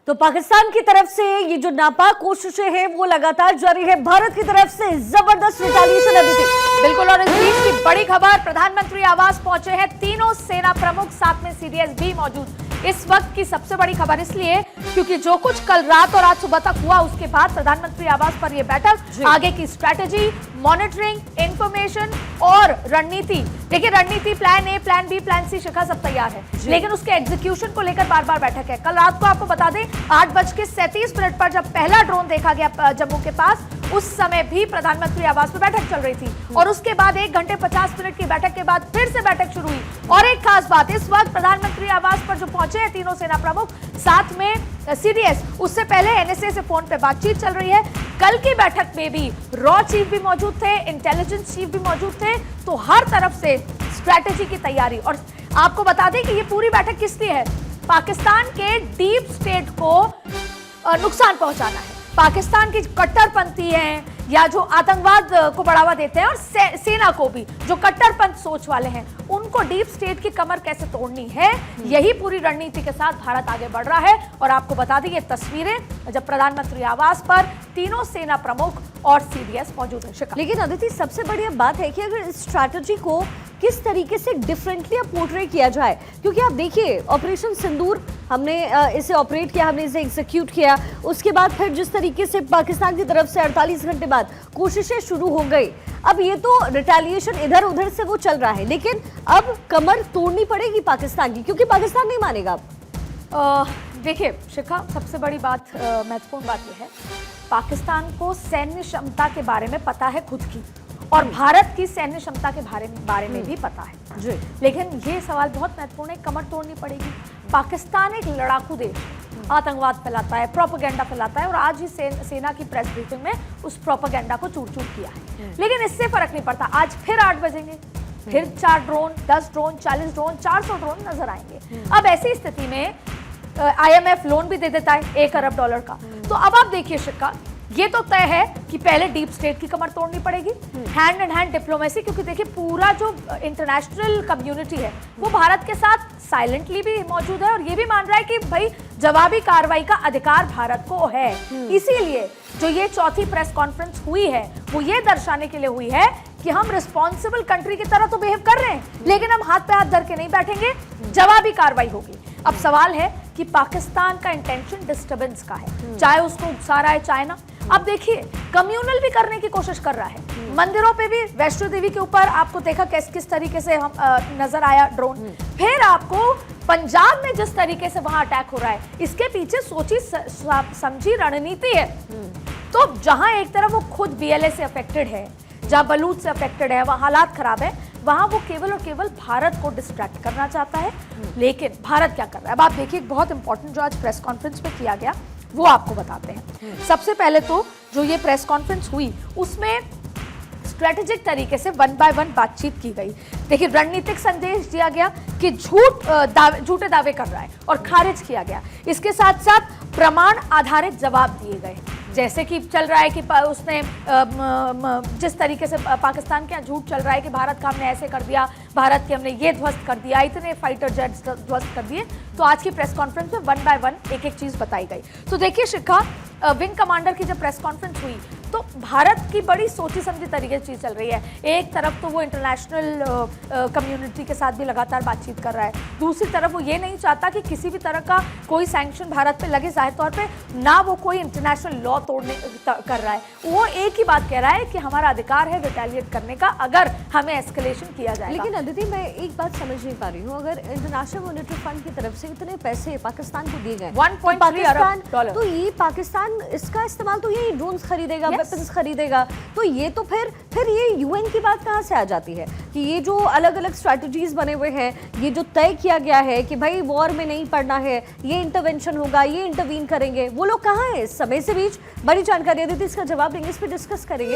तो पाकिस्तान की तरफ से ये जो नापाक कोशिशें हैं वो लगातार जारी है। भारत की तरफ से जबरदस्त रिटेलिएशन अभी थी। बिल्कुल। और इस बीच की बड़ी खबर, प्रधानमंत्री आवास पहुंचे हैं तीनों सेना प्रमुख, साथ में सीडीएस भी मौजूद। इस वक्त की सबसे बड़ी खबर इसलिए क्योंकि जो कुछ कल रात और आज सुबह तक हुआ, उसके बाद प्रधानमंत्री आवास पर यह बैठक, आगे की स्ट्रैटेजी, मॉनिटरिंग, इंफॉर्मेशन और रणनीति। देखिए, रणनीति plan A, plan B, plan C, Shikha सब तैयार है, लेकिन उसके एग्जीक्यूशन को लेकर बार बार बैठक है। कल रात को आपको बता दें 8:37 पर जब पहला ड्रोन देखा गया जम्मू के पास, उस समय भी प्रधानमंत्री आवास पर बैठक चल रही थी और उसके बाद 1 घंटे 50 मिनट की बैठक के बाद फिर से बैठक शुरू हुई। और एक खास बात, इस वक्त प्रधानमंत्री आवास पर जो पहुंचे हैं तीनों सेना प्रमुख, साथ में सीडीएस, उससे पहले एनएसए से फोन पे बातचीत चल रही है। कल की बैठक में भी रॉ चीफ भी मौजूद थे, इंटेलिजेंस चीफ भी मौजूद थे, तो हर तरफ से स्ट्रैटेजी की तैयारी। और आपको बता दें कि ये पूरी बैठक किस लिए है? पाकिस्तान के डीप स्टेट को नुकसान पहुंचाना है। पाकिस्तान की कट्टरपंथी हैं या जो आतंकवाद को बढ़ावा देते हैं, और सेना को भी जो कट्टरपंथ सोच वाले हैं, उनको डीप स्टेट की कमर कैसे तोड़नी है, यही पूरी रणनीति के साथ भारत आगे बढ़ रहा है। और आपको बता दें ये तस्वीरें जब प्रधानमंत्री आवास पर तीनों सेना प्रमुख और सीडीएस मौजूद है। लेकिन अदिति, सबसे बड़ी बात है कि अगर इस स्ट्रैटेजी को किस तरीके से डिफरेंटली पोर्ट्रे किया जाए, क्योंकि आप देखिए ऑपरेशन सिंदूर हमने इसे ऑपरेट किया, हमने इसे एग्जीक्यूट किया, उसके बाद फिर जिस तरीके से पाकिस्तान की तरफ से 48 घंटे बाद कोशिशें शुरू हो गई। अब ये तो रिटेलिएशन इधर उधर से वो चल रहा है, लेकिन अब कमर तोड़नी पड़ेगी पाकिस्तान की, क्योंकि पाकिस्तान नहीं मानेगा। देखिए शिखा, सबसे बड़ी बात, महत्वपूर्ण बात यह है, पाकिस्तान को सैन्य क्षमता के बारे में पता है खुद की, और भारत की सैन्य क्षमता के बारे में भी पता है जी। लेकिन ये सवाल बहुत महत्वपूर्ण है, कमर तोड़नी पड़ेगी। पाकिस्तान एक लड़ाकू देश, आतंकवाद फैलाता है, प्रोपेगेंडा फैलाता है, और आज ही सेना की प्रेस ब्रीफिंग में उस प्रोपेगेंडा को चूर चूर किया है। लेकिन इससे फर्क नहीं पड़ता, आज फिर 8 बजेंगे, फिर 4 ड्रोन, 10 ड्रोन, 40 ड्रोन, 400 ड्रोन नजर आएंगे। अब ऐसी स्थिति में IMF लोन भी दे देता है $1 अरब का। तो अब आप देखिए शिक्का, ये तो तय है कि पहले डीप स्टेट की कमर तोड़नी पड़ेगी, हैंड इन हैंड डिप्लोमेसी, क्योंकि देखिए पूरा जो इंटरनेशनल कम्युनिटी है वो भारत के साथ साइलेंटली भी मौजूद है और ये भी मान रहा है कि भाई जवाबी कार्रवाई का अधिकार भारत को है। इसीलिए जो ये चौथी प्रेस कॉन्फ्रेंस हुई है वो ये दर्शाने के लिए हुई है कि हम रिस्पॉन्सिबल कंट्री की तरह तो बिहेव कर रहे हैं, लेकिन हम हाथ पे हाथ धर के नहीं बैठेंगे, जवाबी कार्रवाई होगी। अब सवाल है कि पाकिस्तान का इंटेंशन डिस्टर्बेंस का है, चाहे उसको उकसा रहा है चाहे ना। अब देखिए, कम्युनल भी करने की कोशिश कर रहा है, मंदिरों पे भी, वैष्णो देवी के ऊपर आपको देखा किस तरीके से हम नजर आया ड्रोन, फिर आपको पंजाब में जिस तरीके से वहां अटैक हो रहा है, इसके पीछे सोची समझी रणनीति है। तो जहां एक तरफ वो खुद BLA से अफेक्टेड है, जहां बलूच से अफेक्टेड है, वहां हालात खराब है, वहां वो केवल और केवल भारत को डिस्ट्रैक्ट करना चाहता है। लेकिन भारत क्या कर रहा है, अब आप देखिए, बहुत इंपॉर्टेंट जो आज प्रेस कॉन्फ्रेंस में किया गया वो आपको बताते हैं। सबसे पहले तो जो ये प्रेस कॉन्फ्रेंस हुई उसमें स्ट्रेटेजिक तरीके से 1 बाय 1 बातचीत की गई। देखिए, रणनीतिक संदेश दिया गया कि झूठे दावे कर रहा है और खारिज किया गया। इसके साथ साथ प्रमाण आधारित जवाब दिए गए, जैसे कि चल रहा है कि उसने जिस तरीके से पाकिस्तान के यहाँ झूठ चल रहा है कि भारत का हमने ऐसे कर दिया, भारत के हमने ये ध्वस्त कर दिया, इतने फाइटर जेट्स ध्वस्त कर दिए। तो आज की प्रेस कॉन्फ्रेंस में 1 बाय 1 एक चीज बताई गई। तो देखिए शिखा, विंग कमांडर की जब प्रेस कॉन्फ्रेंस हुई तो भारत की बड़ी सोची समझी तरीके से चीज चल रही है। एक तरफ तो वो इंटरनेशनल कम्युनिटी के साथ भी लगातार बातचीत कर रहा है, दूसरी तरफ वो ये नहीं चाहता कि किसी भी तरह का कोई सैंक्शन भारत पे लगे, जाहिर तौर पे ना वो कोई इंटरनेशनल लॉ तोड़ने कर रहा है। वो एक ही बात कह रहा है कि हमारा अधिकार है रिटेलिएट करने का, अगर हमें एस्केलेशन किया जाए। लेकिन अदिति, मैं एक बात समझ नहीं पा रही हूँ, अगर इंटरनेशनल मॉनेटरी फंड की तरफ से इतने पैसे पाकिस्तान को दिए गए, 1.3 अरब डॉलर, तो ये पाकिस्तान इसका इस्तेमाल तो ये ड्रोन्स खरीदेगा, वेपन्स खरीदेगा, तो ये तो फिर ये UN की बात कहाँ से आ जाती है कि ये जो अलग अलग स्ट्रैटेजीज बने हुए हैं, ये जो तय किया गया है कि भाई वॉर में नहीं पड़ना है, ये इंटरवेंशन होगा, ये इंटरवीन करेंगे, वो लोग कहाँ हैं इस समय? से बीच बड़ी जानकारी दी थी, इसका जवाब देंगे, इस पर डिस्कस करेंगे।